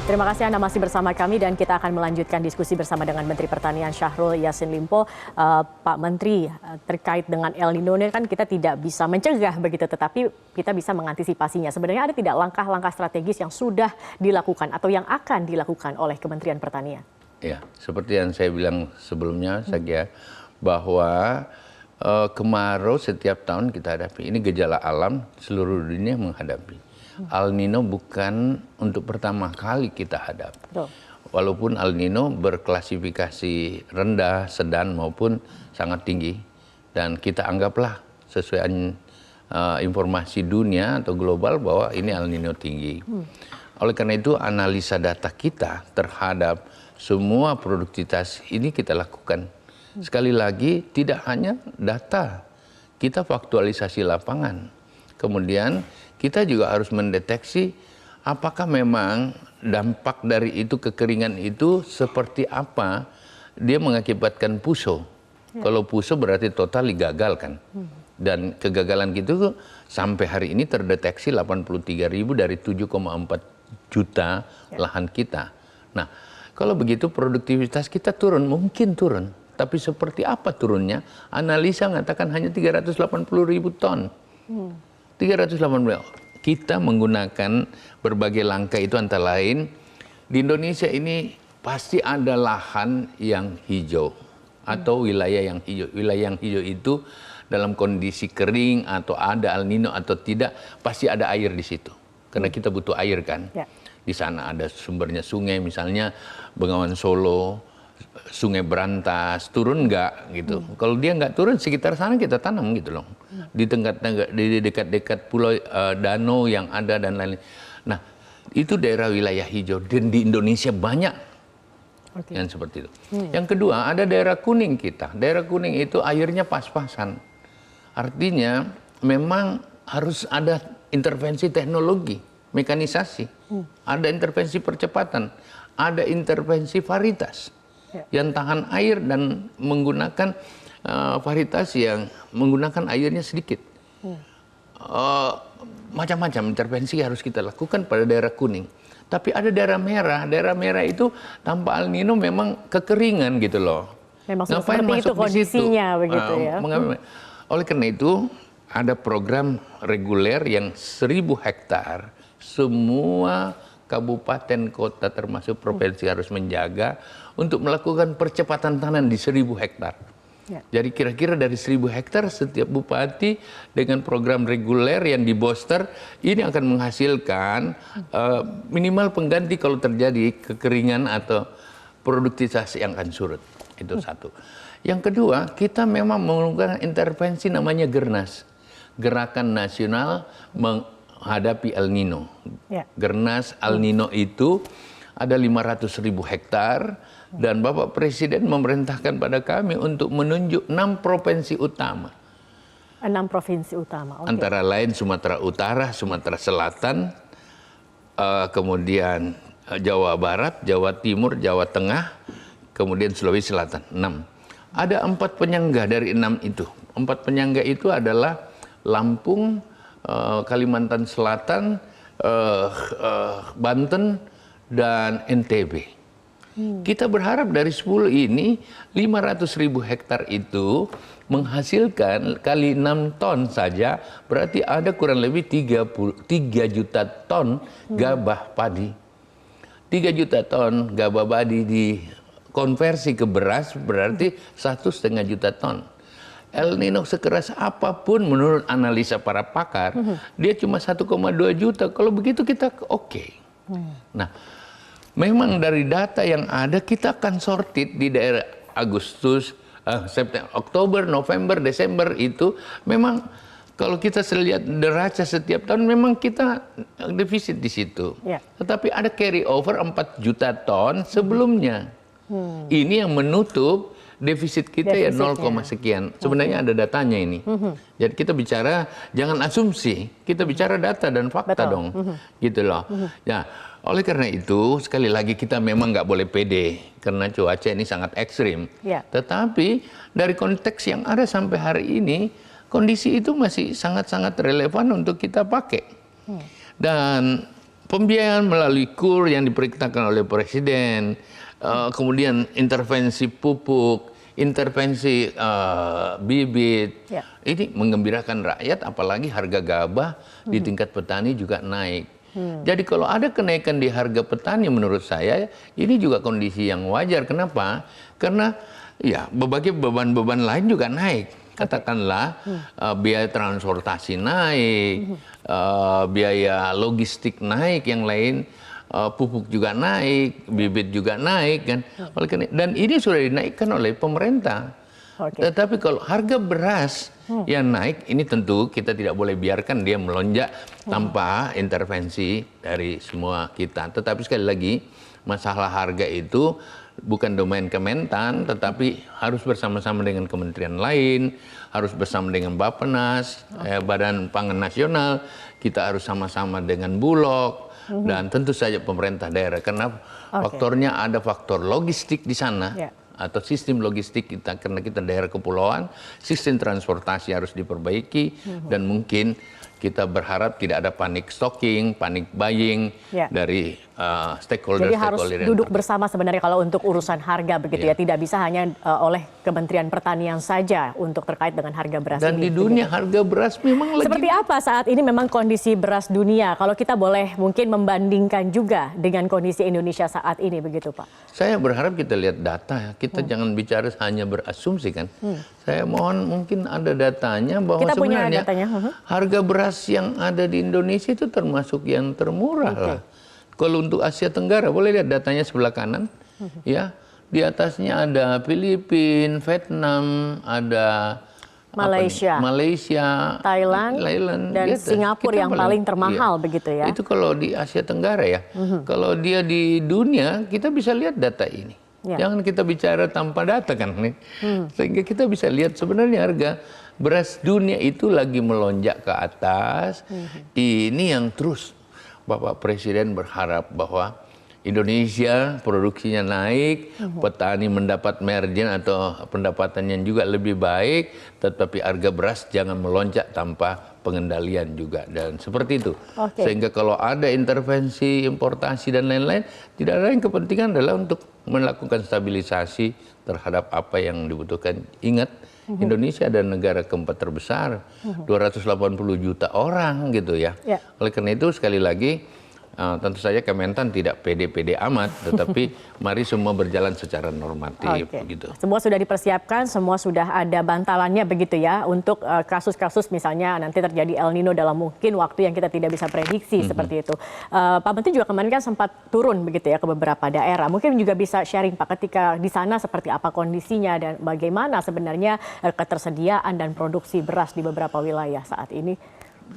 Terima kasih Anda masih bersama kami dan kita akan melanjutkan diskusi bersama dengan Menteri Pertanian Syahrul Yassin Limpo. Pak Menteri, terkait dengan El Nino ini kan kita tidak bisa mencegah begitu, tetapi kita bisa mengantisipasinya. Sebenarnya ada tidak langkah-langkah strategis yang sudah dilakukan atau yang akan dilakukan oleh Kementerian Pertanian? Ya, seperti yang saya bilang sebelumnya, saya bahwa kemarau setiap tahun kita hadapi. Ini gejala alam seluruh dunia menghadapi. El Nino bukan untuk pertama kali kita hadapi. Betul. Walaupun El Nino berklasifikasi rendah, sedang maupun sangat tinggi. Dan kita anggaplah sesuai informasi dunia atau global bahwa ini El Nino tinggi. Oleh karena itu analisa data kita terhadap semua produktivitas ini kita lakukan. Sekali lagi tidak hanya data, kita faktualisasi lapangan. Kemudian kita juga harus mendeteksi apakah memang dampak dari itu, kekeringan itu seperti apa dia mengakibatkan puso. Kalau puso berarti total gagal kan. Dan kegagalan gitu sampai hari ini terdeteksi 83.000 dari 7,4 juta lahan kita. Nah, kalau begitu produktivitas kita turun, mungkin turun. Tapi seperti apa turunnya? Analisa mengatakan hanya 380.000 ton. 380. Kita menggunakan berbagai langkah itu antara lain. Di Indonesia ini pasti ada lahan yang hijau atau wilayah yang hijau. Wilayah yang hijau itu dalam kondisi kering atau ada El Nino atau tidak, pasti ada air di situ. Karena kita butuh air kan. Ya. Di sana ada sumbernya sungai, misalnya Bengawan Solo, Sungai Berantas, turun nggak gitu. Kalau dia nggak turun, sekitar sana kita tanam gitu loh. Di dekat-dekat pulau danau yang ada dan lain-lain. Nah, itu daerah wilayah hijau dan di Indonesia banyak yang seperti itu. Yang kedua, ada daerah kuning kita. Daerah kuning itu airnya pas-pasan. Artinya memang harus ada intervensi teknologi, mekanisasi, ada intervensi percepatan, ada intervensi varietas yang tahan air dan menggunakan varietas yang menggunakan airnya sedikit. Macam-macam intervensi harus kita lakukan pada daerah kuning. Tapi ada daerah merah itu tanpa El Nino memang kekeringan gitu loh. Memang seperti itu kondisinya begitu ya. Oleh karena itu ada program reguler yang 1.000 hektar, semua kabupaten kota termasuk provinsi harus menjaga untuk melakukan percepatan tanam di 1.000 hektar. Ya. Jadi kira-kira dari 1.000 hektar setiap bupati dengan program reguler yang di booster ini akan menghasilkan minimal pengganti kalau terjadi kekeringan atau produktivitas yang akan surut. Itu satu. Yang kedua, kita memang melakukan intervensi namanya Gernas, Gerakan Nasional Menghadapi El Nino. Ya. Gernas El Nino itu ada 500.000 hektar dan Bapak Presiden memerintahkan pada kami untuk menunjuk 6 provinsi utama. 6 provinsi utama. Okay. Antara lain Sumatera Utara, Sumatera Selatan, kemudian Jawa Barat, Jawa Timur, Jawa Tengah, kemudian Sulawesi Selatan. 6. Ada 4 penyangga dari 6 itu. 4 penyangga itu adalah Lampung, Kalimantan Selatan, Banten, dan NTB. Kita berharap dari 10 ini 500.000 hektar itu menghasilkan kali 6 ton saja berarti ada kurang lebih 3 juta ton gabah padi. 3 juta ton gabah padi dikonversi ke beras berarti 1,5 juta ton. El Nino sekeras apapun menurut analisa para pakar, dia cuma 1,2 juta. Kalau begitu kita oke. Nah, memang dari data yang ada kita akan sorted di daerah Agustus, September, Oktober, November, Desember itu memang kalau kita lihat neraca setiap tahun memang kita defisit di situ. Ya. Tetapi ada carry over 4 juta ton sebelumnya. Ini yang menutup defisit kita ya 0, sekian. Sebenarnya ada datanya ini. Jadi kita bicara jangan asumsi, kita bicara data dan fakta dong. Gitu loh. Ya, oleh karena itu sekali lagi kita memang nggak boleh pede karena cuaca ini sangat ekstrim. Ya. Tetapi dari konteks yang ada sampai hari ini kondisi itu masih sangat-sangat relevan untuk kita pakai. Dan pembiayaan melalui KUR yang diperintahkan oleh Presiden, kemudian intervensi pupuk, intervensi bibit, ini menggembirakan rakyat, apalagi harga gabah di tingkat petani juga naik. Jadi kalau ada kenaikan di harga petani, menurut saya ini juga kondisi yang wajar. Kenapa? Karena ya berbagai beban-beban lain juga naik. Katakanlah biaya transportasi naik, biaya logistik naik, yang lain pupuk juga naik, bibit juga naik kan. Dan ini sudah dinaikkan oleh pemerintah. Tetapi kalau harga beras yang naik, ini tentu kita tidak boleh biarkan dia melonjak tanpa intervensi dari semua kita. Tetapi sekali lagi, masalah harga itu bukan domain Kementan, tetapi harus bersama-sama dengan kementerian lain, harus bersama dengan Bappenas, Badan Pangan Nasional, kita harus sama-sama dengan Bulog, dan tentu saja pemerintah daerah. Karena faktornya ada faktor logistik di sana, atau sistem logistik kita, karena kita daerah kepulauan, sistem transportasi harus diperbaiki, dan mungkin kita berharap tidak ada panik stocking, panik buying dari stakeholder. Jadi harus duduk bersama sebenarnya kalau untuk urusan harga begitu ya, tidak bisa hanya oleh Kementerian Pertanian saja untuk terkait dengan harga beras dan ini. Dan di dunia harga beras memang lagi... Seperti apa saat ini memang kondisi beras dunia? Kalau kita boleh mungkin membandingkan juga dengan kondisi Indonesia saat ini begitu Pak? Saya berharap kita lihat data ya, kita jangan bicara hanya berasumsi kan. Saya mohon mungkin ada datanya bahwa kita sebenarnya punya datanya. Harga beras yang ada di Indonesia itu termasuk yang termurah lah. Kalau untuk Asia Tenggara, boleh lihat datanya sebelah kanan, ya. Di atasnya ada Filipina, Vietnam, ada Malaysia, Thailand, dan Singapura yang paling termahal begitu ya. Itu kalau di Asia Tenggara ya. Kalau dia di dunia, kita bisa lihat data ini. Jangan kita bicara tanpa data kan nih. Sehingga kita bisa lihat sebenarnya harga beras dunia itu lagi melonjak ke atas. Ini yang terus Bapak Presiden berharap bahwa Indonesia produksinya naik, petani mendapat margin atau pendapatan yang juga lebih baik, tetapi harga beras jangan melonjak tanpa pengendalian juga, dan seperti itu. Sehingga kalau ada intervensi, importasi dan lain-lain, tidak ada yang kepentingan adalah untuk melakukan stabilisasi terhadap apa yang dibutuhkan. Ingat, Indonesia adalah negara keempat terbesar, 280 juta orang gitu ya. Oleh karena itu sekali lagi, tentu saja Kementan tidak pede-pede amat, tetapi mari semua berjalan secara normatif. Gitu. Semua sudah dipersiapkan, semua sudah ada bantalannya begitu ya, untuk kasus-kasus misalnya nanti terjadi El Nino dalam mungkin waktu yang kita tidak bisa prediksi seperti itu. Pak Menteri juga kemarin kan sempat turun begitu ya ke beberapa daerah. Mungkin juga bisa sharing Pak ketika di sana seperti apa kondisinya dan bagaimana sebenarnya ketersediaan dan produksi beras di beberapa wilayah saat ini.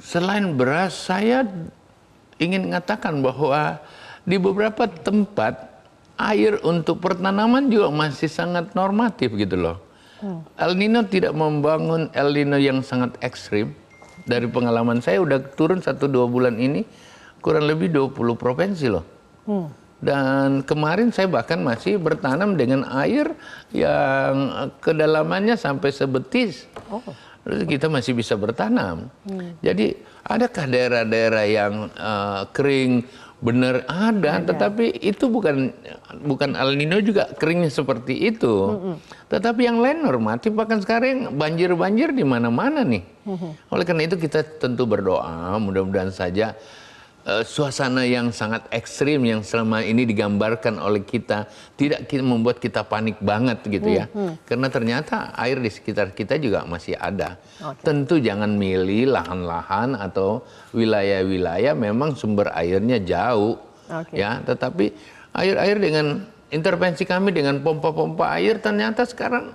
Selain beras, saya ingin mengatakan bahwa di beberapa tempat air untuk pertanaman juga masih sangat normatif gitu loh. El Nino tidak membangun El Nino yang sangat ekstrim. Dari pengalaman saya udah turun 1-2 bulan ini kurang lebih 20 provinsi loh. Dan kemarin saya bahkan masih bertanam dengan air yang kedalamannya sampai sebetis. Kita masih bisa bertanam. Jadi adakah daerah-daerah yang kering? Benar ada, tetapi itu bukan El Nino juga keringnya seperti itu. Tetapi yang lain normatif, bahkan sekarang banjir-banjir di mana-mana nih. Oleh karena itu kita tentu berdoa, mudah-mudahan saja suasana yang sangat ekstrim yang selama ini digambarkan oleh kita tidak membuat kita panik banget gitu ya. Karena ternyata air di sekitar kita juga masih ada. Tentu jangan milih lahan-lahan atau wilayah-wilayah memang sumber airnya jauh. Ya, tetapi air-air dengan intervensi kami dengan pompa-pompa air ternyata sekarang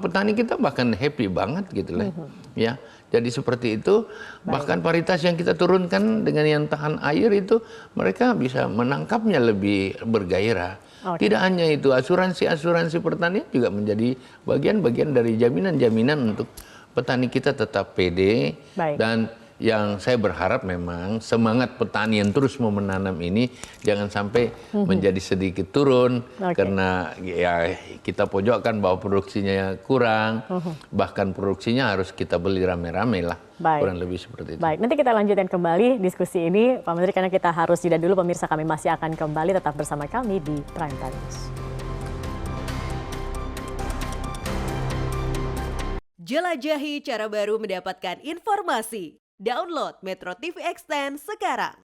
petani kita bahkan happy banget gitu lah. Ya. Jadi seperti itu, bahkan paritas yang kita turunkan dengan yang tahan air itu, mereka bisa menangkapnya lebih bergairah. Tidak hanya itu, asuransi pertanian juga menjadi bagian-bagian dari jaminan-jaminan untuk petani kita tetap pede. Dan yang saya berharap memang semangat petani yang terus mau menanam ini jangan sampai menjadi sedikit turun karena ya kita pojokkan bahwa produksinya kurang, bahkan produksinya harus kita beli rame-rame lah. Baik. Kurang lebih seperti itu. Baik, nanti kita lanjutkan kembali diskusi ini, Pak Menteri, karena kita harus jeda dulu. Pemirsa, kami masih akan kembali, tetap bersama kami di Prime Time News. Jelajahi cara baru mendapatkan informasi. Download Metro TV Extend sekarang.